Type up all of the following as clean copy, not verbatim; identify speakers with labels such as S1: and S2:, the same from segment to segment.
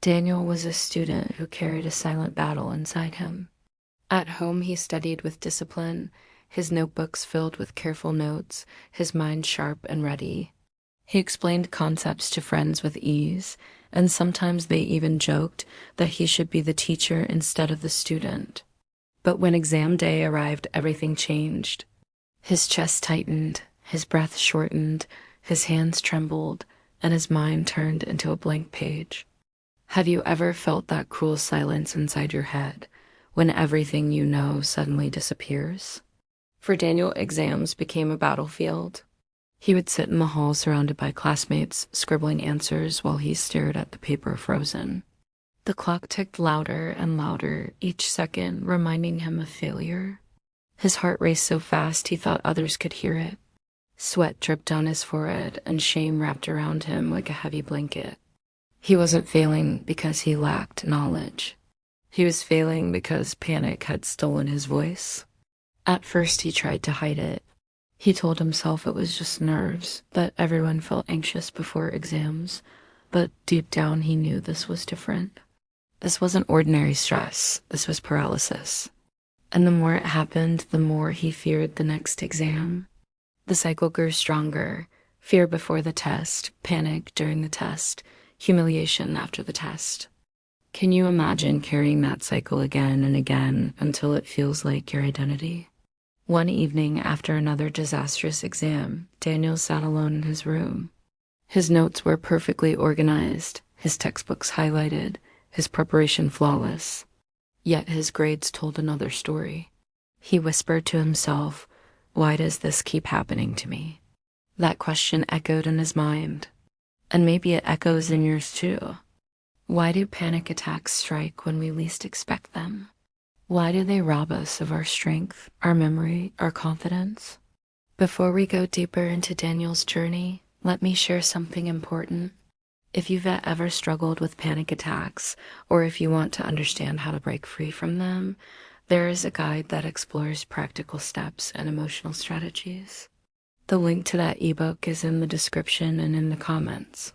S1: Daniel was a student who carried a silent battle inside him. At home, he studied with discipline, his notebooks filled with careful notes, his mind sharp and ready. He explained concepts to friends with ease, and sometimes they even joked that he should be the teacher instead of the student. But when exam day arrived, everything changed. His chest tightened, his breath shortened, his hands trembled, and his mind turned into a blank page. Have you ever felt that cruel silence inside your head when everything you know suddenly disappears? For Daniel, exams became a battlefield. He would sit in the hall surrounded by classmates, scribbling answers while he stared at the paper frozen. The clock ticked louder and louder, each second reminding him of failure. His heart raced so fast he thought others could hear it. Sweat dripped down his forehead, and shame wrapped around him like a heavy blanket. He wasn't failing because he lacked knowledge. He was failing because panic had stolen his voice. At first, he tried to hide it. He told himself it was just nerves, that everyone felt anxious before exams, but deep down he knew this was different. This wasn't ordinary stress, this was paralysis. And the more it happened, the more he feared the next exam. The cycle grew stronger: fear before the test, panic during the test, humiliation after the test. Can you imagine carrying that cycle again and again until it feels like your identity? One evening, after another disastrous exam, Daniel sat alone in his room. His notes were perfectly organized, his textbooks highlighted, his preparation flawless. Yet his grades told another story. He whispered to himself, "Why does this keep happening to me?" That question echoed in his mind. And maybe it echoes in yours too. Why do panic attacks strike when we least expect them? Why do they rob us of our strength, our memory, our confidence? Before we go deeper into Daniel's journey, let me share something important. If you've ever struggled with panic attacks, or if you want to understand how to break free from them, there is a guide that explores practical steps and emotional strategies. The link to that ebook is in the description and in the comments.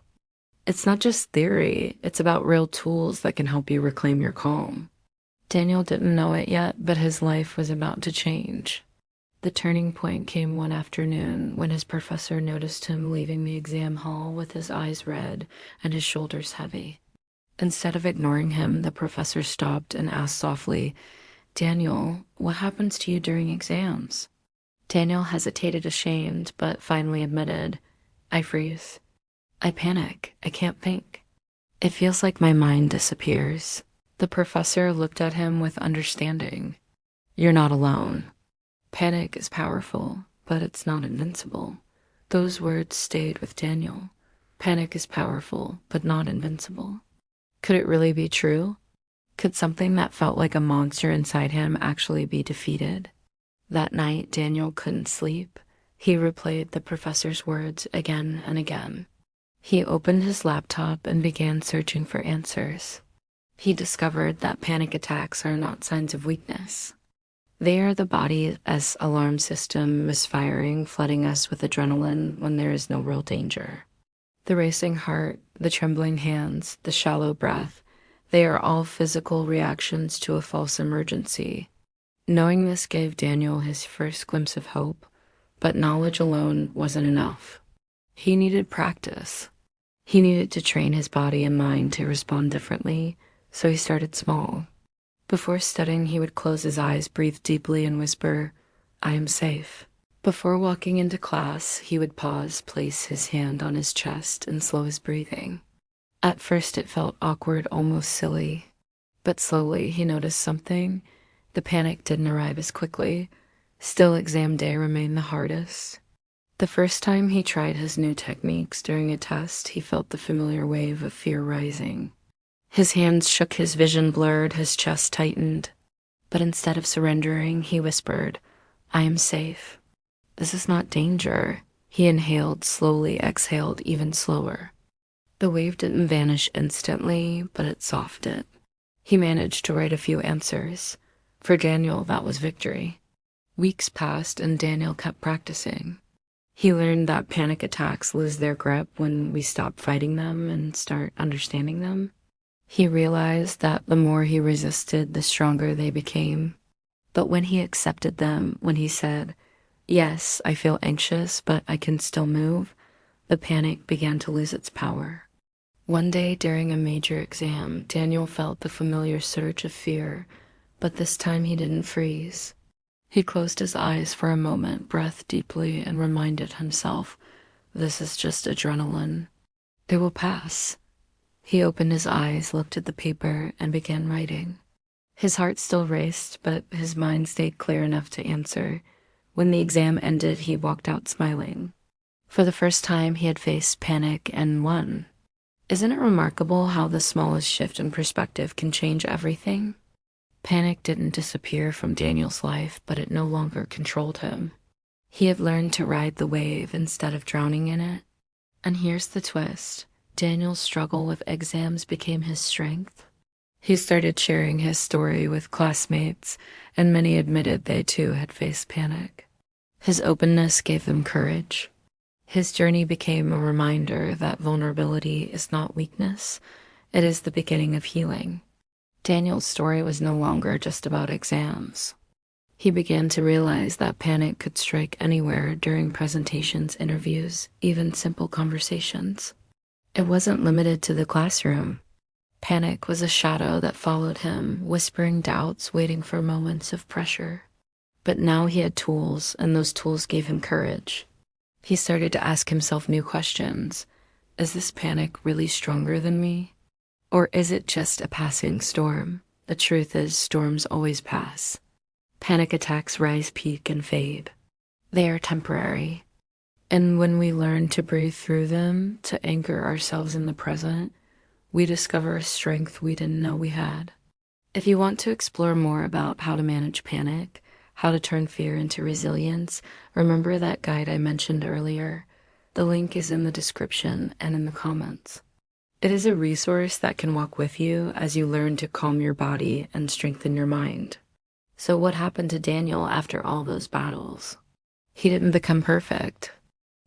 S1: It's not just theory, it's about real tools that can help you reclaim your calm. Daniel didn't know it yet, but his life was about to change. The turning point came one afternoon when his professor noticed him leaving the exam hall with his eyes red and his shoulders heavy. Instead of ignoring him, the professor stopped and asked softly, "Daniel, what happens to you during exams?" Daniel hesitated, ashamed, but finally admitted, "I freeze. I panic. I can't think. It feels like my mind disappears." The professor looked at him with understanding. "You're not alone. Panic is powerful, but it's not invincible." Those words stayed with Daniel. Panic is powerful, but not invincible. Could it really be true? Could something that felt like a monster inside him actually be defeated? That night, Daniel couldn't sleep. He replayed the professor's words again and again. He opened his laptop and began searching for answers. He discovered that panic attacks are not signs of weakness. They are the body's alarm system misfiring, flooding us with adrenaline when there is no real danger. The racing heart, the trembling hands, the shallow breath, they are all physical reactions to a false emergency. Knowing this gave Daniel his first glimpse of hope, but knowledge alone wasn't enough. He needed practice. He needed to train his body and mind to respond differently, so he started small. Before studying, he would close his eyes, breathe deeply, and whisper, "I am safe." Before walking into class, he would pause, place his hand on his chest, and slow his breathing. At first, it felt awkward, almost silly. But slowly, he noticed something. The panic didn't arrive as quickly. Still, exam day remained the hardest. The first time he tried his new techniques during a test, he felt the familiar wave of fear rising. His hands shook, his vision blurred, his chest tightened. But instead of surrendering, he whispered, "I am safe. This is not danger." He inhaled, slowly exhaled, even slower. The wave didn't vanish instantly, but it softened. He managed to write a few answers. For Daniel, that was victory. Weeks passed, and Daniel kept practicing. He learned that panic attacks lose their grip when we stop fighting them and start understanding them. He realized that the more he resisted, the stronger they became. But when he accepted them, when he said, "Yes, I feel anxious, but I can still move," the panic began to lose its power. One day during a major exam, Daniel felt the familiar surge of fear, but this time he didn't freeze. He closed his eyes for a moment, breathed deeply, and reminded himself, "This is just adrenaline. It will pass." He opened his eyes, looked at the paper, and began writing. His heart still raced, but his mind stayed clear enough to answer. When the exam ended, he walked out smiling. For the first time, he had faced panic and won. Isn't it remarkable how the smallest shift in perspective can change everything? Panic didn't disappear from Daniel's life, but it no longer controlled him. He had learned to ride the wave instead of drowning in it. And here's the twist. Daniel's struggle with exams became his strength. He started sharing his story with classmates, and many admitted they too had faced panic. His openness gave them courage. His journey became a reminder that vulnerability is not weakness, it is the beginning of healing. Daniel's story was no longer just about exams. He began to realize that panic could strike anywhere during presentations, interviews, even simple conversations. It wasn't limited to the classroom. Panic was a shadow that followed him, whispering doubts, waiting for moments of pressure. But now he had tools, and those tools gave him courage. He started to ask himself new questions. Is this panic really stronger than me? Or is it just a passing storm? The truth is, storms always pass. Panic attacks rise, peak, and fade. They are temporary. And when we learn to breathe through them, to anchor ourselves in the present, we discover a strength we didn't know we had. If you want to explore more about how to manage panic, how to turn fear into resilience, remember that guide I mentioned earlier. The link is in the description and in the comments. It is a resource that can walk with you as you learn to calm your body and strengthen your mind. So what happened to Daniel after all those battles? He didn't become perfect.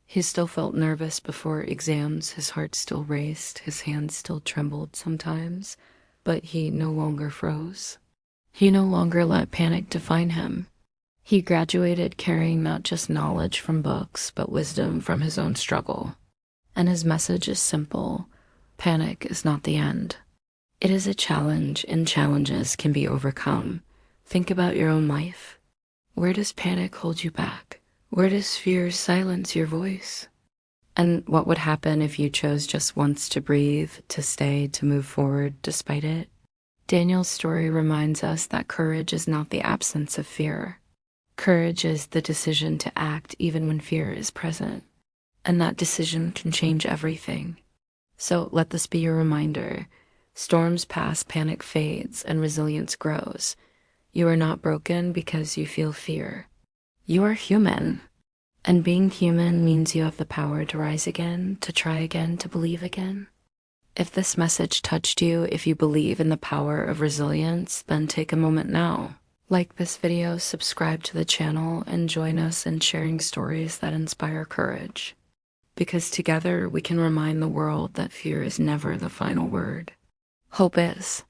S1: He still felt nervous before exams, his heart still raced, his hands still trembled sometimes, but he no longer froze. He no longer let panic define him. He graduated carrying not just knowledge from books, but wisdom from his own struggle. And his message is simple. Panic is not the end. It is a challenge, and challenges can be overcome. Think about your own life. Where does panic hold you back? Where does fear silence your voice? And what would happen if you chose just once to breathe, to stay, to move forward despite it? Daniel's story reminds us that courage is not the absence of fear. Courage is the decision to act even when fear is present. And that decision can change everything. So let this be your reminder. Storms pass, panic fades, and resilience grows. You are not broken because you feel fear. You are human. And being human means you have the power to rise again, to try again, to believe again. If this message touched you, if you believe in the power of resilience, then take a moment now. Like this video, subscribe to the channel, and join us in sharing stories that inspire courage. Because together we can remind the world that fear is never the final word. Hope is.